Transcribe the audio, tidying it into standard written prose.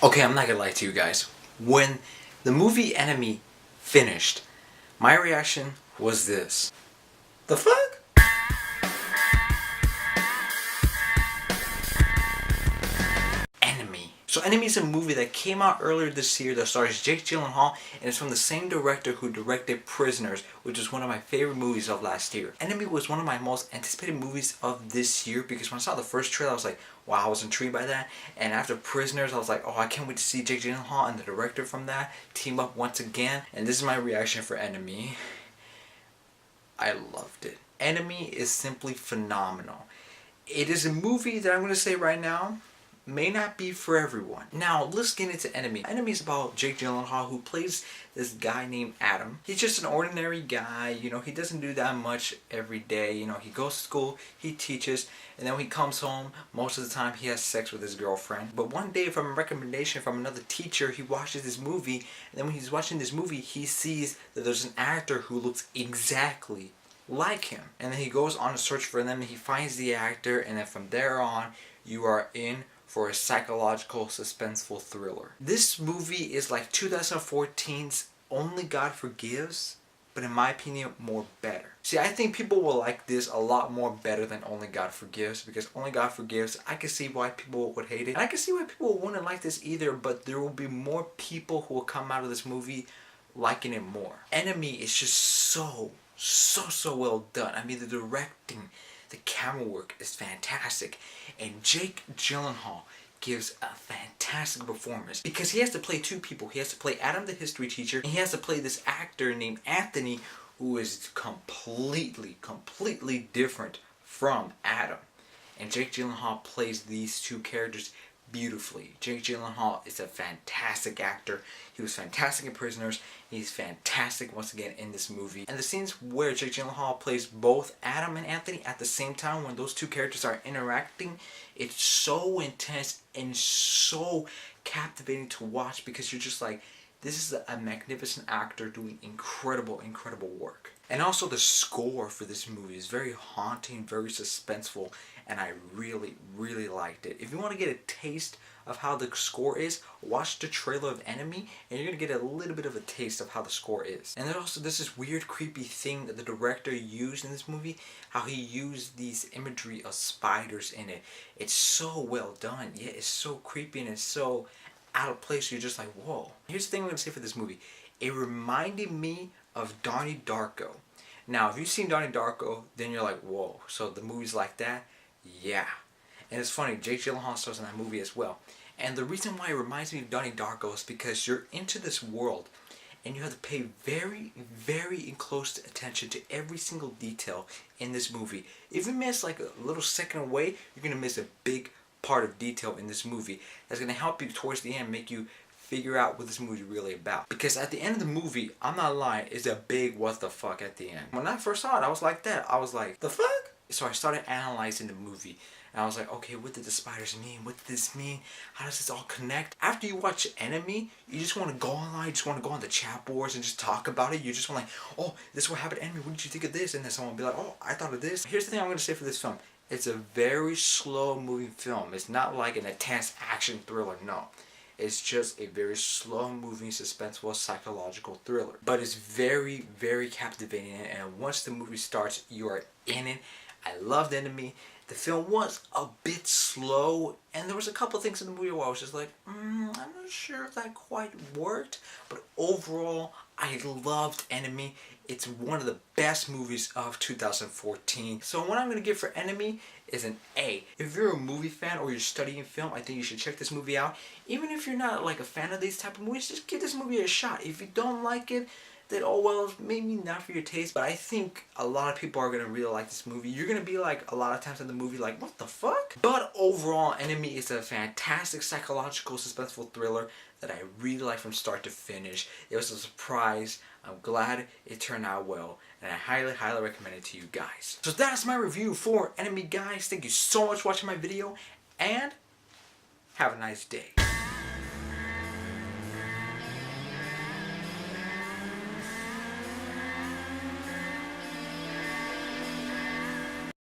Okay, I'm not gonna lie to you guys. When the movie Enemy finished, my reaction was this. The fuck? Enemy. So Enemy is a movie that came out earlier this year that stars Jake Gyllenhaal and it's from the same director who directed Prisoners, which is one of my favorite movies of last year. Enemy was one of my most anticipated movies of this year because when I saw the first trailer I was like, wow, I was intrigued by that. And after Prisoners I was like, oh, I can't wait to see Jake Gyllenhaal and the director from that team up once again. And this is my reaction for Enemy. I loved it. Enemy is simply phenomenal. It is a movie that I'm going to say right now may not be for everyone. Now, let's get into Enemy. Enemy is about Jake Gyllenhaal, who plays this guy named Adam. He's just an ordinary guy, you know, he doesn't do that much every day. You know, he goes to school, he teaches, and then when he comes home, most of the time he has sex with his girlfriend. But one day, from a recommendation from another teacher, he watches this movie, and then when he's watching this movie, he sees that there's an actor who looks exactly like him. And then he goes on a search for them, and he finds the actor, and then from there on, you are in for a psychological, suspenseful thriller. This movie is like 2014's Only God Forgives, but in my opinion, more better. See, I think people will like this a lot more better than Only God Forgives, because Only God Forgives, I can see why people would hate it. And I can see why people wouldn't like this either, but there will be more people who will come out of this movie liking it more. Enemy is just so well done. I mean, the directing, the camera work is fantastic, and Jake Gyllenhaal gives a fantastic performance because he has to play two people. He has to play Adam the history teacher, and he has to play this actor named Anthony who is completely different from Adam. And Jake Gyllenhaal plays these two characters beautifully. Jake Gyllenhaal is a fantastic actor. He was fantastic in Prisoners. He's fantastic once again in this movie. And the scenes where Jake Gyllenhaal plays both Adam and Anthony at the same time, when those two characters are interacting, it's so intense and so captivating to watch because you're just like, this is a magnificent actor doing incredible work. And also the score for this movie is very haunting, very suspenseful, and I really liked it. If you want to get a taste of how the score is, watch the trailer of Enemy, and you're going to get a little bit of a taste of how the score is. And there's also this weird, creepy thing that the director used in this movie, how he used these imagery of spiders in it. It's so well done, yet it's so creepy and it's so out of place. You're just like, whoa. Here's the thing I'm going to say for this movie. It reminded me of Donnie Darko. Now, if you've seen Donnie Darko, then you're like, whoa, so the movie's like that? Yeah. And it's funny, Jake Gyllenhaal stars in that movie as well. And the reason why it reminds me of Donnie Darko is because you're into this world and you have to pay very close attention to every single detail in this movie. If you miss like a little second away, you're going to miss a big part of detail in this movie that's going to help you towards the end, make you figure out what this movie is really about. Because at the end of the movie, I'm not lying, it's a big what the fuck at the end. When I first saw it, I was like that. I was like, the fuck? So I started analyzing the movie. And I was like, okay, what did the spiders mean? What did this mean? How does this all connect? After you watch Enemy, you just want to go online, you just want to go on the chat boards and just talk about it. You just want like, oh, this is what happened to Enemy. What did you think of this? And then someone will be like, oh, I thought of this. Here's the thing I'm going to say for this film. It's a very slow moving film. It's not like an intense action thriller, no. It's just a very slow moving, suspenseful, psychological thriller. But it's very captivating, and once the movie starts, you are in it. I loved Enemy. The film was a bit slow, and there was a couple of things in the movie where I was just like, I'm not sure if that quite worked. But overall, I loved Enemy. It's one of the best movies of 2014. So what I'm going to give for Enemy is an A. If you're a movie fan or you're studying film, I think you should check this movie out. Even if you're not like a fan of these type of movies, just give this movie a shot. If you don't like it, then oh well, maybe not for your taste, but I think a lot of people are going to really like this movie. You're going to be like, a lot of times in the movie, like, what the fuck? But overall, Enemy is a fantastic psychological, suspenseful thriller that I really like from start to finish. It was a surprise. I'm glad it turned out well, and I highly recommend it to you guys. So that's my review for Enemy, guys. Thank you so much for watching my video, and have a nice day.